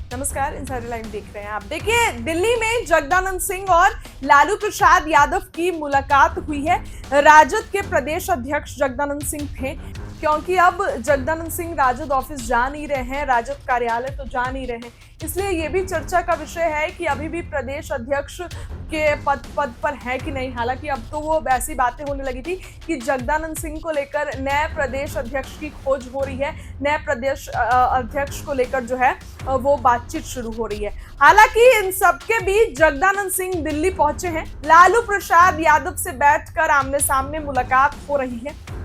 नमस्कार, insider live देख रहे हैं आप। देखिए, दिल्ली में जगदानंद सिंह और लालू प्रसाद यादव की मुलाकात हुई है। राजद के प्रदेश अध्यक्ष जगदानंद सिंह थे, क्योंकि अब जगदानंद सिंह राजद ऑफिस जा नहीं रहे हैं, राजद कार्यालय तो जा नहीं रहे हैं, इसलिए ये भी चर्चा का विषय है कि अभी भी प्रदेश अध्यक्ष के पद पर है कि नहीं। हालांकि अब तो वो ऐसी बातें होने लगी थी कि जगदानंद सिंह को लेकर नए प्रदेश अध्यक्ष की खोज हो रही है, नए प्रदेश अध्यक्ष को लेकर जो है वो बातचीत शुरू हो रही है। हालांकि इन सबके बीच जगदानंद सिंह दिल्ली पहुंचे हैं, लालू प्रसाद यादव से बैठकर आमने सामने मुलाकात हो रही है।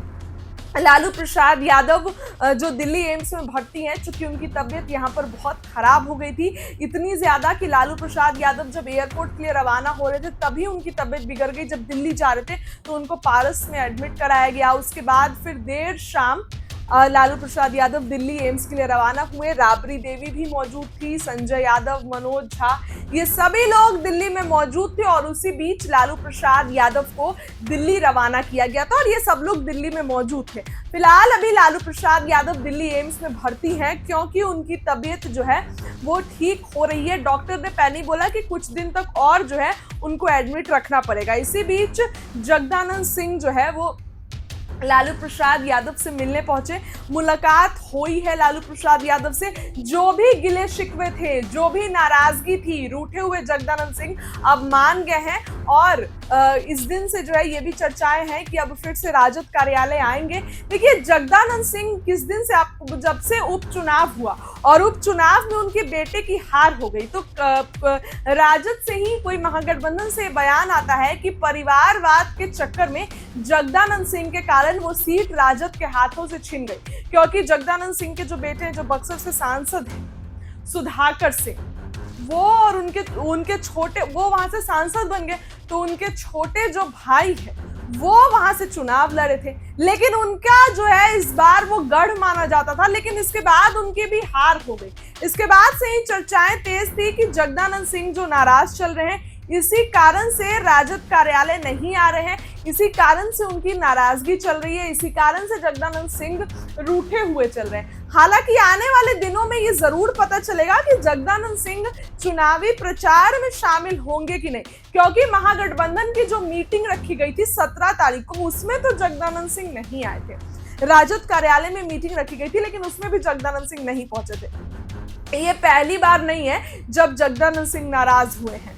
लालू प्रसाद यादव जो दिल्ली एम्स में भर्ती हैं, चूंकि उनकी तबीयत यहाँ पर बहुत खराब हो गई थी, इतनी ज्यादा कि लालू प्रसाद यादव जब एयरपोर्ट के लिए रवाना हो रहे थे तभी उनकी तबीयत बिगड़ गई। जब दिल्ली जा रहे थे तो उनको पारस में एडमिट कराया गया। उसके बाद फिर देर शाम लालू प्रसाद यादव दिल्ली एम्स के लिए रवाना हुए। राबड़ी देवी भी मौजूद थी, संजय यादव, मनोज झा, ये सभी लोग दिल्ली में मौजूद थे और उसी बीच लालू प्रसाद यादव को दिल्ली रवाना किया गया था और ये सब लोग दिल्ली में मौजूद थे। फिलहाल अभी लालू प्रसाद यादव दिल्ली एम्स में भर्ती हैं, क्योंकि उनकी तबीयत जो है वो ठीक हो रही है। डॉक्टर ने पहले बोला कि कुछ दिन तक और जो है उनको एडमिट रखना पड़ेगा। इसी बीच जगदानंद सिंह जो है वो लालू प्रसाद यादव से मिलने पहुंचे। मुलाकात हुई है लालू प्रसाद यादव से। जो भी गिले शिकवे थे, जो भी नाराजगी थी, रूठे हुए जगदानंद सिंह अब मान गए हैं और इस दिन से जो है ये भी चर्चाएं हैं कि अब फिर से राजद कार्यालय आएंगे। देखिए, जगदानंद सिंह किस दिन से आपको जब से उपचुनाव हुआ और उपचुनाव में उनके बेटे की हार हो गई, तो राजद से ही कोई महागठबंधन से बयान आता है कि परिवारवाद के चक्कर में जगदानंद सिंह के कारण वो सीट राजद के हाथों से छिन गई। क्योंकि जगदानंद सिंह के जो बेटे हैं, जो बक्सर से सांसद हैं सुधाकर सिंह, वो और उनके छोटे, वो वहां से सांसद बन गए, तो उनके छोटे जो भाई है वो वहां से चुनाव लड़े थे। लेकिन उनका जो है इस बार वो गढ़ माना जाता था, लेकिन इसके बाद उनकी भी हार हो गई। इसके बाद से ही चर्चाएं तेज थी कि जगदानंद सिंह जो नाराज चल रहे हैं, इसी कारण से राजद कार्यालय नहीं आ रहे हैं, इसी कारण से उनकी नाराजगी चल रही है, इसी कारण से जगदानंद सिंह रूठे हुए चल रहे हैं। हालांकि आने वाले दिनों में ये जरूर पता चलेगा कि जगदानंद सिंह चुनावी प्रचार में शामिल होंगे कि नहीं, क्योंकि महागठबंधन की जो मीटिंग रखी गई थी 17 तारीख को, उसमें तो जगदानंद सिंह नहीं आए थे। राजद कार्यालय में मीटिंग रखी गई थी, लेकिन उसमें भी जगदानंद सिंह नहीं पहुंचे थे। ये पहली बार नहीं है जब जगदानंद सिंह नाराज हुए हैं।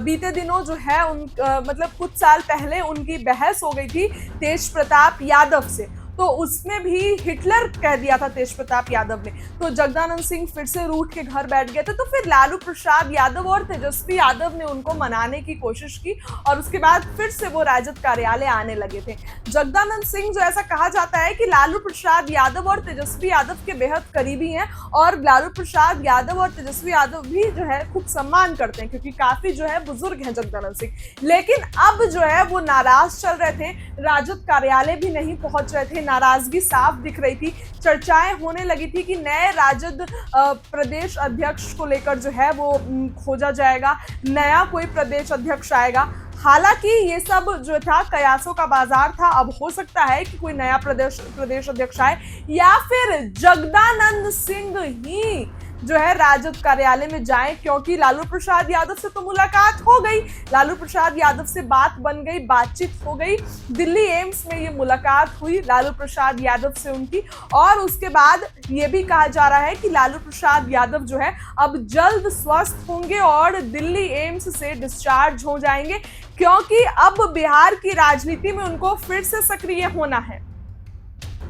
बीते दिनों जो है मतलब कुछ साल पहले उनकी बहस हो गई थी तेज प्रताप यादव से, तो उसमें भी हिटलर कह दिया था तेज प्रताप यादव ने, तो जगदानंद सिंह फिर से रूठ के घर बैठ गए थे। तो फिर लालू प्रसाद यादव और तेजस्वी यादव ने उनको मनाने की कोशिश की और उसके बाद फिर से वो राजद कार्यालय आने लगे थे। जगदानंद सिंह जो, ऐसा कहा जाता है कि लालू प्रसाद यादव और तेजस्वी यादव के बेहद करीबी हैं और लालू प्रसाद यादव और तेजस्वी यादव भी जो है खूब सम्मान करते हैं, क्योंकि काफी जो है बुजुर्ग हैं जगदानंद सिंह। लेकिन अब जो है वो नाराज चल रहे थे, राजद कार्यालय भी नहीं पहुंच रहे थे, नाराजगी साफ दिख रही थी। चर्चाएं होने लगी थी कि नए राजद प्रदेश अध्यक्ष को लेकर जो है वो खोजा जाएगा, नया कोई प्रदेश अध्यक्ष आएगा। हालांकि ये सब जो था कयासों का बाजार था। अब हो सकता है कि कोई नया प्रदेश अध्यक्ष आए या फिर जगदानंद सिंह ही जो है राजद कार्यालय में जाएं, क्योंकि लालू प्रसाद यादव से तो मुलाकात हो गई, लालू प्रसाद यादव से बात बन गई, बातचीत हो गई। दिल्ली एम्स में ये मुलाकात हुई लालू प्रसाद यादव से उनकी, और उसके बाद ये भी कहा जा रहा है कि लालू प्रसाद यादव जो है अब जल्द स्वस्थ होंगे और दिल्ली एम्स से डिस्चार्ज हो जाएंगे, क्योंकि अब बिहार की राजनीति में उनको फिर से सक्रिय होना है।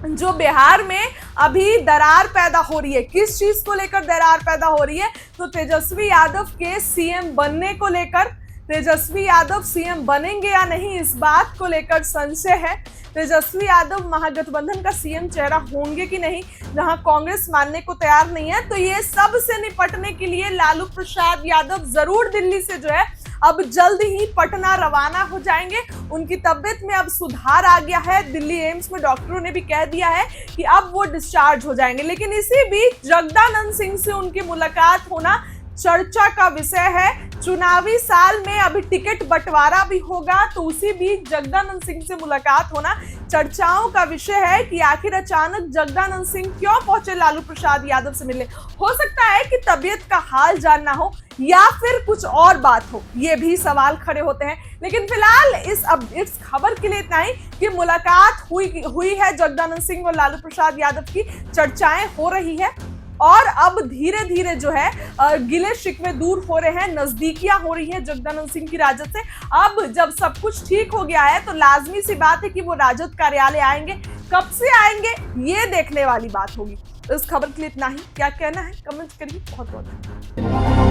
जो बिहार में अभी दरार पैदा हो रही है, किस चीज को लेकर दरार पैदा हो रही है, तो तेजस्वी यादव के सीएम बनने को लेकर। तेजस्वी यादव सीएम बनेंगे या नहीं, इस बात को लेकर संशय है। तेजस्वी यादव महागठबंधन का सीएम चेहरा होंगे कि नहीं, जहां कांग्रेस मानने को तैयार नहीं है। तो ये सब से निपटने के लिए लालू प्रसाद यादव जरूर दिल्ली से जो है अब जल्द ही पटना रवाना हो जाएंगे। उनकी तबीयत में अब सुधार आ गया है, दिल्ली एम्स में डॉक्टरों ने भी कह दिया है कि अब वो डिस्चार्ज हो जाएंगे। लेकिन इसी बीच जगदानंद सिंह से उनकी मुलाकात होना चर्चा का विषय है। चुनावी साल में अभी टिकट बंटवारा भी होगा, तो उसी बीच जगदानंद सिंह से मुलाकात होना चर्चाओं का विषय है कि आखिर अचानक जगदानंद सिंह क्यों पहुंचे लालू प्रसाद यादव से मिलने। हो सकता है कि तबीयत का हाल जानना हो या फिर कुछ और बात हो, ये भी सवाल खड़े होते हैं। लेकिन फिलहाल इस खबर के लिए इतना ही कि मुलाकात हुई है जगदानंद सिंह और लालू प्रसाद यादव की, चर्चाएं हो रही है और अब धीरे धीरे जो है गिले शिकवे दूर हो रहे हैं, नजदीकियां हो रही है जगदानंद सिंह की राजद से। अब जब सब कुछ ठीक हो गया है तो लाजमी सी बात है कि वो राजद कार्यालय आएंगे। कब से आएंगे ये देखने वाली बात होगी। इस खबर के लिए इतना ही। क्या कहना है कमेंट करिए। बहुत बहुत